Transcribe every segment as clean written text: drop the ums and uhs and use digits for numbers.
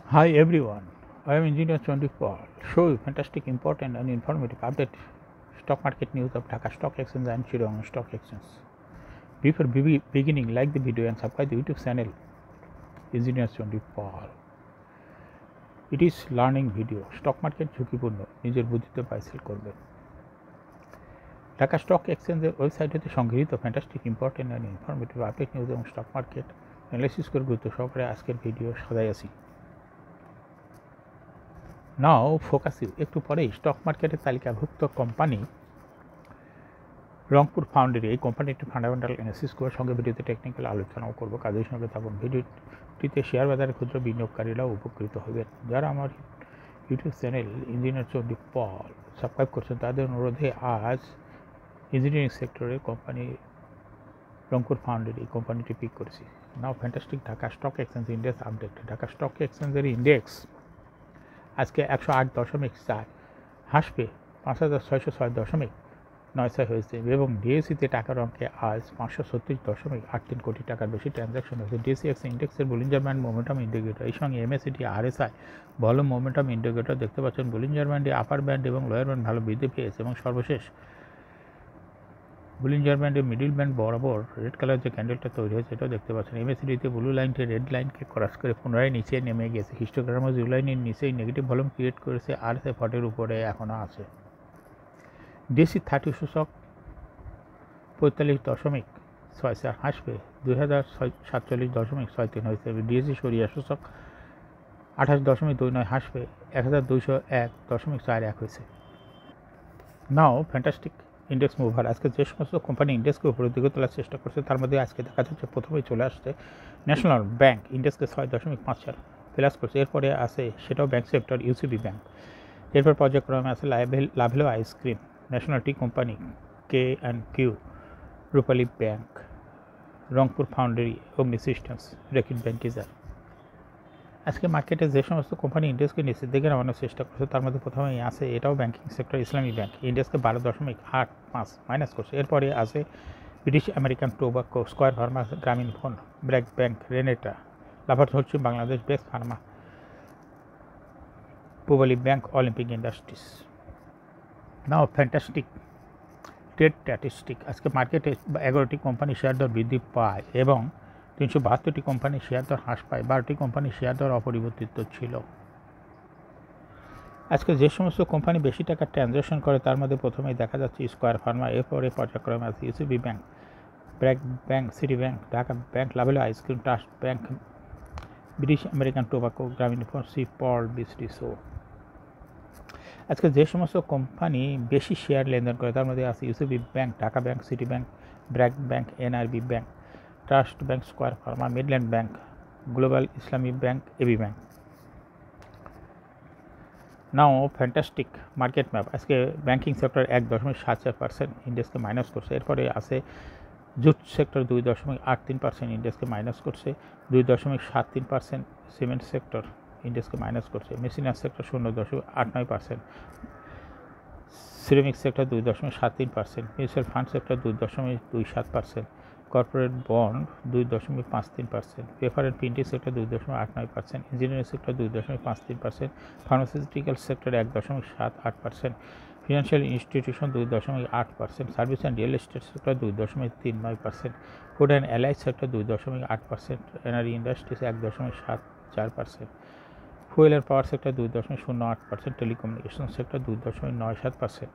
Hi everyone, I am Engineer 24. Show you fantastic, important and informative update stock market news of Dhaka Stock Exchange and Chittagong Stock Exchange. Before beginning, like the video and subscribe the YouTube channel Engineer 24. It is learning video. Stock market ঝুঁকিপূর্ণ নিজের বুদ্ধিতে buy sell করবেন। Dhaka stock এক্সচেঞ্জের website হতে সংগৃহীত fantastic important and informative update news এবং stock market analysis করে গুরুত্ব সহকারে আজকের ভিডিও সাজাইয়াছি। নাও ফোকাস ইউ একটু পরেই স্টক মার্কেটের তালিকাভুক্ত কোম্পানি রংপুর ফাউন্ডারি এই কোম্পানিটি ফান্ডামেন্টাল অ্যানালিসিস করে সঙ্গে ভিডিওতে টেকনিক্যাল আলোচনাও করব। কাজের সঙ্গে থাকুন। ভিডিওটিতে শেয়ার বাজারে ক্ষুদ্র বিনিয়োগকারীরাও উপকৃত হবেন। যারা আমার ইউটিউব চ্যানেল ইঞ্জিনিয়ার 24 সাবস্ক্রাইব করছেন তাদের অনুরোধে আজ ইঞ্জিনিয়ারিং সেক্টরের কোম্পানি রংপুর ফাউন্ডারি এই কোম্পানিটি পিক করেছি। Now fantastic Dhaka stock exchange index update. Dhaka stock এক্সচেঞ্জের ইন্ডেক্স আজকে 108.4 হাসবে 5606.96 হয়েছে এবং ডিএসিতে টাকার অঙ্কে আজ 536.83 কোটি টাকার বেশি ট্রানজ্যাকশন হয়েছে। ডিএসিএক্স ইন্ডেক্সের বলিঞ্জার ব্যান্ড মোমেন্টাম ইন্ডিকেটর এই সঙ্গে MACT RSI volume momentum indicator দেখতে পাচ্ছেন। বলিঞ্জার ব্যান্ডে আপার ব্যান্ড এবং লোয়ার ব্যান্ড ভালো বৃদ্ধি পেয়েছে এবং সর্বশেষ বুলিঞ্জার ব্যান্ডের মিডিল ব্যান্ড বরাবর রেড কালার যে ক্যান্ডেলটা তৈরি হয়েছে এটাও দেখতে পাচ্ছেন। এমএসিডিতে ব্লু লাইনটি রেড লাইনকে ক্রস করে পুনরায় নিচে নেমে গেছে। হিস্টোগ্রামও ব্লু লাইনের নিচেই নেগেটিভ ভলিউম ক্রিয়েট করেছে আর সে ফটের উপরে এখনও আছে। ডিএসি 30 সূচক 45.64 হাসবে 2047.63 হয়েছে। ডিএসি সরিয়া সূচক 28.29 হাসবে 1201.41 হয়েছে। নাও ফ্যান্টাস্টিক ইন্ডেক্স মুভার আজকে যে সমস্ত কোম্পানি ইন্ডেক্সকে উপরের দিকে তোলার চেষ্টা করছে তার মধ্যে আজকে দেখা যাচ্ছে প্রথমেই চলে আসছে ন্যাশনাল ব্যাংক ইন্ডেক্সকে 6.54 প্লাস করছে। এরপরে আছে সেটাও ব্যাংক সেক্টর ইউসিবি ব্যাংক। এরপর পর্যায়ক্রমে আছে Lovello ice cream, national tea company, K&Q, রূপালী ব্যাংক, রংপুর ফাউন্ডারি, অগ্নি সিস্টেমস, রেকিট ব্যাংকিজার। আজকে মার্কেটে যে সমস্ত কোম্পানি ইন্ডেক্সকে নিচের দিকে নামানোর চেষ্টা করছে তার মধ্যে প্রথমেই আছে এটাও ব্যাংকিং সেক্টর ইসলামী ব্যাংক ইন্ডেক্সকে 12.85 মাইনাস করছে। এরপরে আছে British American Tobacco, Square Pharma, Grameen phone, BRAC bank, Renata, লাভার হচ্ছে Bangladesh best pharma, Pubali bank, Olympic industries. Now fantastic trade statistic আজকে মার্কেটে 11টি কোম্পানি শেয়ার দর বৃদ্ধি পায় এবং 372টি কোম্পানির শেয়ার দর হ্রাস পায়। 12টি কোম্পানির শেয়ার দর অপরিবর্তিত ছিল। আজকে যে সমস্ত কোম্পানি বেশি টাকা ট্রানজ্যাকশন করে তার মধ্যে প্রথমেই দেখা যাচ্ছে স্কয়ার ফার্মা, এরপরে পর্যায়ক্রমে আছে UCB bank, BRAC bank, city bank, Dhaka bank, Lovello ice cream, trust bank, British American tobacco, গ্রামীণ ফোন, পল, বিসটি শো। আজকে যে সমস্ত কোম্পানি বেশি শেয়ার লেনদেন করে তার মধ্যে আছে UCB bank, Dhaka bank, city bank, BRAC bank, NRB bank, trust bank, square Pharma, Midland bank, global ইসলামী ব্যাংক, এবি ব্যাংক। নাও ফ্যান্টাস্টিক মার্কেট ম্যাপ আজকে ব্যাংকিং সেক্টর 1.74% ইন্ডেক্সকে মাইনাস করছে। এরপরে আছে জুট সেক্টর 2.83% ইন্ডেক্সকে মাইনাস করছে। 2.73% সিমেন্ট সেক্টর ইন্ডেক্সকে মাইনাস করছে। Machinery sector 0.89%, ceramic sector 2.73%, mutual fund sector 2.27%, corporate bond 2.53%, paper and printing sector 2.89%, engineering sector 2.53%, pharmaceutical sector 1.78%, financial institution 2.8%, service and real estate sector 2.39%, food and allied sector 2.8%, energy industries 1.74%, fuel and power sector 2.08%, telecommunication sector 2.97%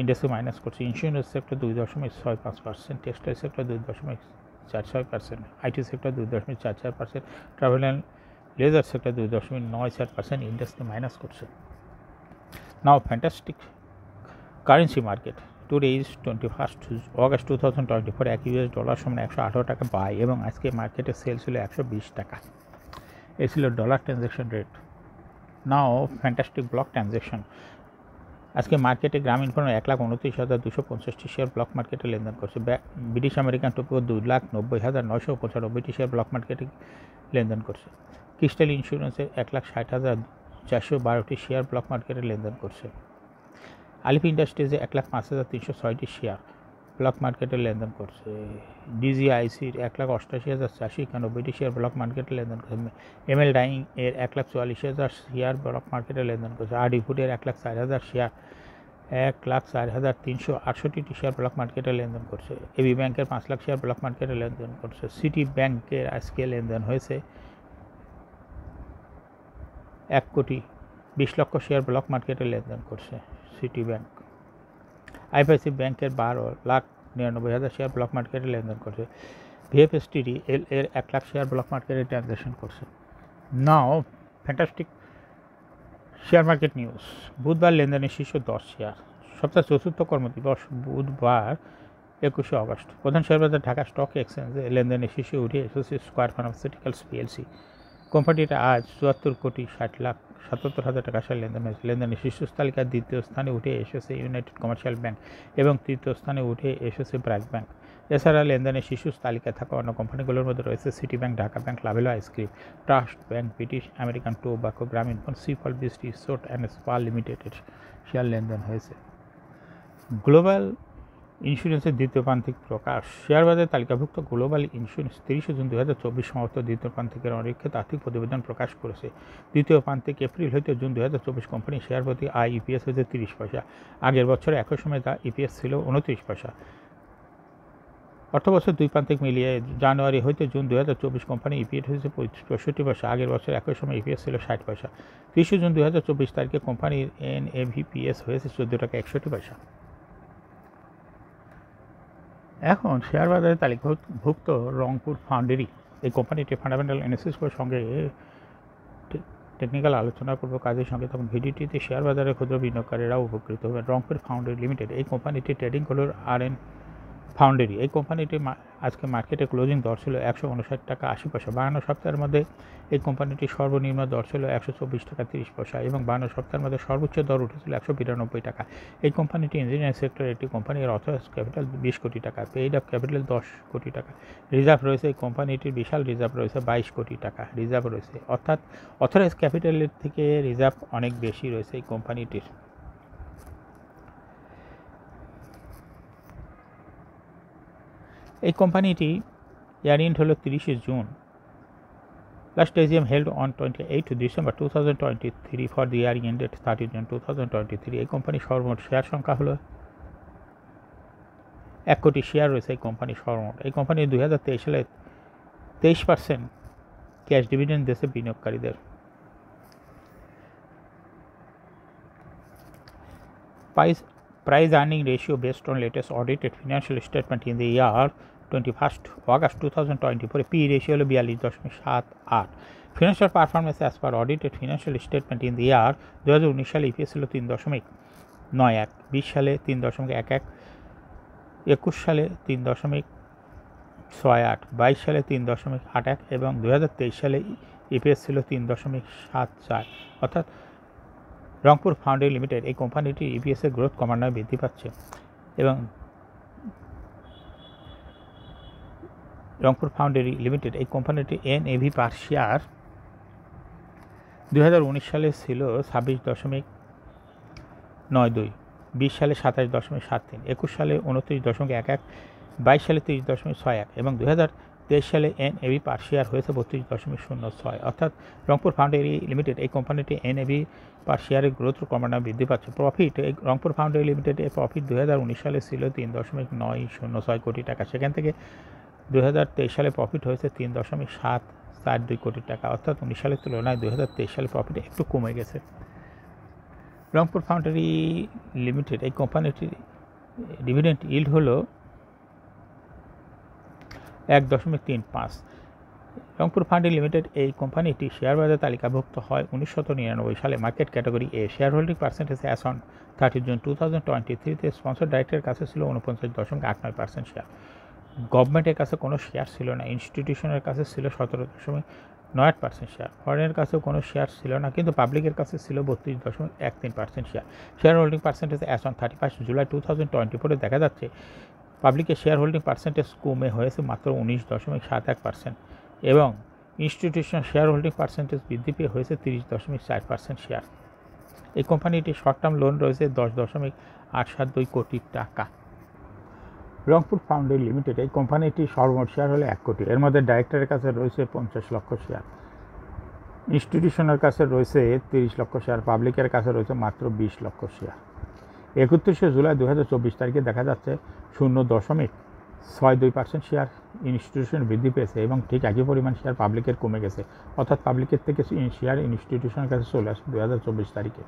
ইন্ডেক্সকে minus করছে। Insurance sector 2.65%, textile sector 2.46%, IT sector 2.44%, travel and leisure sector 2.94% ইন্ডেক্সকে minus করছে। Now fantastic currency market today is 21 August 2024 এক US dollar সমান 118 টাকা by এবং আজকে মার্কেটে সেল ছিল 120 টাকা। এই ছিল ডলার ট্রানজ্যাকশন রেট। নাও ফ্যান্টাস্টিক ব্লক ট্রানজ্যাকশন আজকে মার্কেটে গ্রামীণ ফোন 1,29,250টি শেয়ার ব্লক মার্কেটে লেনদেন করছে। ব্রিটিশ আমেরিকান টোবাকো 2,90,995টি শেয়ার ব্লক মার্কেটে লেনদেন করছে। ক্রিস্টাল ইন্স্যুরেন্সে 1,60,412টি শেয়ার ব্লক মার্কেটে লেনদেন করছে। আলিফ ইন্ডাস্ট্রিজে 1,05,306টি শেয়ার ব্লক মার্কেটে লেনদেন করছে। ডিজিআইসির 1,88,491টি শেয়ার ব্লক মার্কেটে লেনদেন করছে। এমএল ডাইং এর 1,44,000 শেয়ার ব্লক মার্কেটে লেনদেন করছে। আরডি ফুডের 1,04,000 শেয়ার 1,04,368টি শেয়ার ব্লক মার্কেটে লেনদেন করছে। এবি ব্যাংকের 5 লাখ শেয়ার ব্লক মার্কেটে লেনদেন করছে। সিটি ব্যাংকের আজকে লেনদেন হয়েছে 1,20,00,000 শেয়ার ব্লক মার্কেটে লেনদেন করছে সিটি ব্যাংক। আইপিআইসি ব্যাংকের 12,99,000 শেয়ার ব্লক মার্কেটে লেনদেন করছে। ভিএফএসটিডি এল এর 1 লাখ শেয়ার ব্লক মার্কেটে ট্রানজ্যাকশন করছে। Now fantastic share market news. বুধবার লেনদেনের শীর্ষ 10 শেয়ার। সপ্তাহ চতুর্থ কর্মদিবস বুধবার 21 অগস্ট। প্রধান শেয়ার বাজার ঢাকা স্টক এক্সচেঞ্জে লেনদেনের শীর্ষে উঠে এসেছে স্কয়ার ফার্মাসিউটিক্যালস পিএলসি। কোম্পানিটা আজ 74,60,77,000 টাকা শেয়ার লেনদেন হয়েছে। লেনদেনের শীর্ষ তালিকার দ্বিতীয় স্থানে উঠে এসেছে ইউনাইটেড কমার্শিয়াল ব্যাংক এবং তৃতীয় স্থানে উঠে এসেছে ব্র্যাক ব্যাংক। এছাড়া লেনদেনের শীর্ষ তালিকায় থাকা অন্য কোম্পানিগুলোর মধ্যে রয়েছে city bank, Dhaka bank, Lovello ice cream, trust bank, British American tobacco, গ্রামীণ ফোন, সিফল বৃষ্টি, সোট অ্যান্ড স্পা লিমিটেডের শেয়ার লেনদেন হয়েছে। গ্লোবাল ইন্স্যুরেন্সের দ্বিতীয় প্রান্তিক প্রকাশ। শেয়ার বাজারে তালিকাভুক্ত গ্লোবাল ইন্স্যুরেন্স 30 জুন 2024 সমাপ্ত দ্বিতীয় প্রান্তিকের অনিরীক্ষিত আর্থিক প্রতিবেদন প্রকাশ করেছে। দ্বিতীয় প্রান্তিক এপ্রিল হইতে জুন 2024 কোম্পানির শেয়ার প্রতি আয় ইপিএস হয়েছে 30 পয়সা। আগের বছরে একই সময় তা ইপিএস ছিল 29 পয়সা। অর্থবছর দুই প্রান্তিক মিলিয়ে জানুয়ারি হইতে জুন 2024 কোম্পানি ইপিএস হয়েছে 65 পয়সা। আগের বছর একই সময় ইপিএস ছিল 60 পয়সা। 30 জুন 2024 তারিখে কোম্পানির এনএভিপিএস হয়েছে 14 টাকা 61 পয়সা। এখন শেয়ার বাজারে তালিকাভুক্ত রংপুর ফাউন্ডারি এই কোম্পানিটি ফান্ডামেন্টাল অ্যানালিসিসের সঙ্গে টেকনিক্যাল আলোচনা করব কাজের সঙ্গে, তখন ভিডিওটিতে শেয়ার বাজারে ক্ষুদ্র বিনিয়োগকারীরাও উপকৃত হবে। রংপুর ফাউন্ডারি লিমিটেড এই কোম্পানিটি ট্রেডিং হল আরএন ফাউন্ডারি। এই কোম্পানিটি আজকে মার্কেটে ক্লোজিং দর ছিল 159 টাকা 80 পয়সা। 52 সপ্তাহের মধ্যে এই কোম্পানিটির সর্বনিম্ন দর ছিল 124 টাকা 30 পয়সা এবং 52 সপ্তাহের মধ্যে সর্বোচ্চ দর উঠেছিল 192 টাকা। এই কোম্পানিটি ইঞ্জিনিয়ারিং সেক্টরের একটি কোম্পানি। এর অথরাইজড ক্যাপিটাল 20 কোটি টাকা, পেইড আপ ক্যাপিটাল 10 কোটি টাকা। রিজার্ভ রয়েছে এই কোম্পানিটির বিশাল রিজার্ভ রয়েছে 22 কোটি টাকা রিজার্ভ রয়েছে, অর্থাৎ অথরাইজড ক্যাপিটালের থেকে রিজার্ভ অনেক বেশি রয়েছে এই কোম্পানিটির। এই কোম্পানিটি ইয়ার এন্ড হল 30 June. Last AGM held on 28 December 2023 for the year ended 30 June 2023। এই কোম্পানির সর্বমোট শেয়ার সংখ্যা হলো 1 কোটি শেয়ার রয়েছে এই কোম্পানির সর্বমোট। এই কোম্পানি 2023 সালে 23% ক্যাশ ডিভিডেন্ড দিয়েছে বিনিয়োগকারীদের। Price earning ratio based on latest audited financial statement in the year 21st August 2024 P ratio হলো 42.78। Financial performance as per audited financial statement in the year 2019 সালে ইপিএস ছিল 3.91, 20 সালে 3.11, 21 সালে 3.68, 22 সালে 3.81 এবং 2023 সালে ইপিএস ছিল 3.74। অর্থাৎ রংপুর ফাউন্ডারি লিমিটেড এই কোম্পানিটির ইপিএসের গ্রোথ ক্রমান্বয়ে বৃদ্ধি পাচ্ছে এবং রংপুর ফাউন্ডারি লিমিটেড এই কোম্পানিটির এনএভি পার শেয়ার 2019 সালে ছিল 26.92, 20 সালে 27.73, 21 সালে 29.11, 22 সালে 30.61 এবং 2023 সালে এনএভি পার শেয়ার হয়েছে 32.06। অর্থাৎ রংপুর ফাউন্ডারি লিমিটেড এই কোম্পানিটি এনএভি পার শেয়ারের গ্রোথ ক্রমান্বয়ে বৃদ্ধি পাচ্ছে। প্রফিট এই রংপুর ফাউন্ডারি লিমিটেডের প্রফিট 2019 সালে ছিল 3.906 কোটি টাকা, সেখান থেকে 2023 সালে প্রফিট হয়েছে 3.742 কোটি টাকা। অর্থাৎ 19 সালের তুলনায় 2023 সালে প্রফিট একটু কমে গেছে। রংপুর ফাউন্ডারি লিমিটেড এই কোম্পানিটির ডিভিডেন্ড ইল্ড হলো 1.35। রংপুর ফাউন্ডারি লিমিটেড এই কোম্পানিটি শেয়ার বাজারে তালিকাভুক্ত হয় 1999 সালে। Market category A. Share holding percentage as on 30 June 2023 sponsor ডাইরেক্টরের কাছে ছিল 49.89% শেয়ার। গভর্নমেন্টের কাছে কোনো শেয়ার ছিল না। ইনস্টিটিউশনের কাছে ছিল 17.98% শেয়ার। ফরেনের কাছেও কোনো শেয়ার ছিল না, কিন্তু পাবলিকের কাছে ছিল 32.13% share. Share holding percentage as on 31 July 2024 দেখা যাচ্ছে পাবলিকের শেয়ার হোল্ডিং পার্সেন্টেজ কমে হয়েছে মাত্র 19.71% এবং ইনস্টিটিউশনাল শেয়ার হোল্ডিং পার্সেন্টেজ বৃদ্ধি পেয়ে হয়েছে 30.4% শেয়ার। এই কোম্পানিটির শর্ট টার্ম লোন রয়েছে 10.872 কোটি টাকা। রংপুর ফাউন্ডেশন লিমিটেড এই কোম্পানিটি সর্বমোট শেয়ার হলো 1 কোটি। এর মধ্যে ডাইরেক্টরের কাছে রয়েছে 50 লক্ষ শেয়ার, ইনস্টিটিউশনের কাছে রয়েছে 30 লক্ষ শেয়ার, পাবলিকের কাছে রয়েছে মাত্র 20 লক্ষ শেয়ার। 31শে জুলাই 2024 তারিখে দেখা যাচ্ছে 0.62% শেয়ার ইনস্টিটিউশন বৃদ্ধি পেয়েছে এবং ঠিক একই পরিমাণ শেয়ার পাবলিকের কমে গেছে, অর্থাৎ পাবলিকের থেকে শেয়ার ইনস্টিটিউশনের কাছে চলে আসে 2024 তারিখে।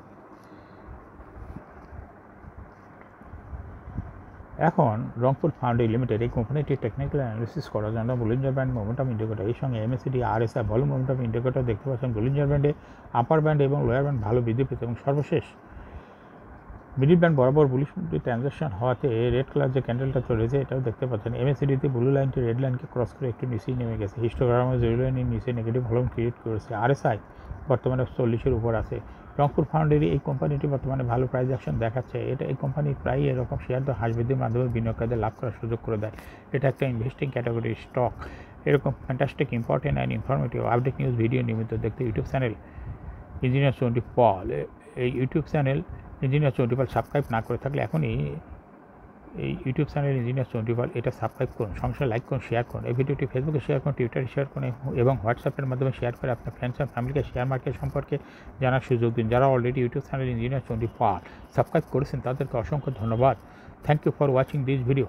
এখন রংপুর ফাউন্ডেশন লিমিটেড এই কোম্পানিটির টেকনিক্যাল অ্যানালিসিস করার জন্য বলিঞ্জার ব্যান্ড মোমেন্টাম ইন্ডিকেটর এই সঙ্গে MACD RSI volume momentum indicator দেখতে পাচ্ছেন। বলিঞ্জার ব্যান্ডে আপার ব্যান্ড এবং লোয়ার ব্যান্ড ভালো বৃদ্ধি পেয়েছে এবং সর্বশেষ মিডিল ব্যান্ড বরাবর বুলিশ ট্রানজাকশন হওয়াতে রেড কালার যে ক্যান্ডেলটা চলেছে এটাও দেখতে পাচ্ছেন। MACDতে ব্লু লাইনটি রেড লাইনকে ক্রস করে একটু নিচেই নেমে গেছে, হিস্টোগ্রামে জিরো লাইনের নিচে নেগেটিভ ভলিউম ক্রিয়েট করেছে। RSI বর্তমানে 40-এর উপর আছে। রংপুর ফাউন্ডেশন এই কোম্পানিটি বর্তমানে ভালো প্রাইস অ্যাকশন দেখাচ্ছে। এই কোম্পানির প্রায় এরকম শেয়ার তো হ্রাস বৃদ্ধির মাধ্যমে বিনিয়োগকারীদের লাভ করার সুযোগ করে দেয়। এটা একটা ইনভেস্টিং ক্যাটাগরি স্টক। এরকম fantastic important and informative update news video নিয়মিত দেখতে ইউটিউব চ্যানেল ইঞ্জিনিয়ার চন্ডী পল, এই YouTube channel engineer Chandi Pal subscribe না করে থাকলে এখনই এই ইউটিউব চ্যানেল ইঞ্জিনিয়ার চন্ডী পল এটা সাবস্ক্রাইব করুন, সঙ্গে লাইক করুন, শেয়ার করুন। এই ভিডিওটি ফেসবুকে শেয়ার করুন, টুইটারে শেয়ার করুন এবং হোয়াটসঅ্যাপের মাধ্যমে শেয়ার করে আপনার ফ্রেন্ডস অ্যান্ড ফ্যামিলিকে শেয়ার মার্কেট সম্পর্কে জানার সুযোগ দিন। যারা already YouTube channel engineer Chandi Pal subscribe করেছেন তাদেরকে অসংখ্য ধন্যবাদ। Thank you for watching this video.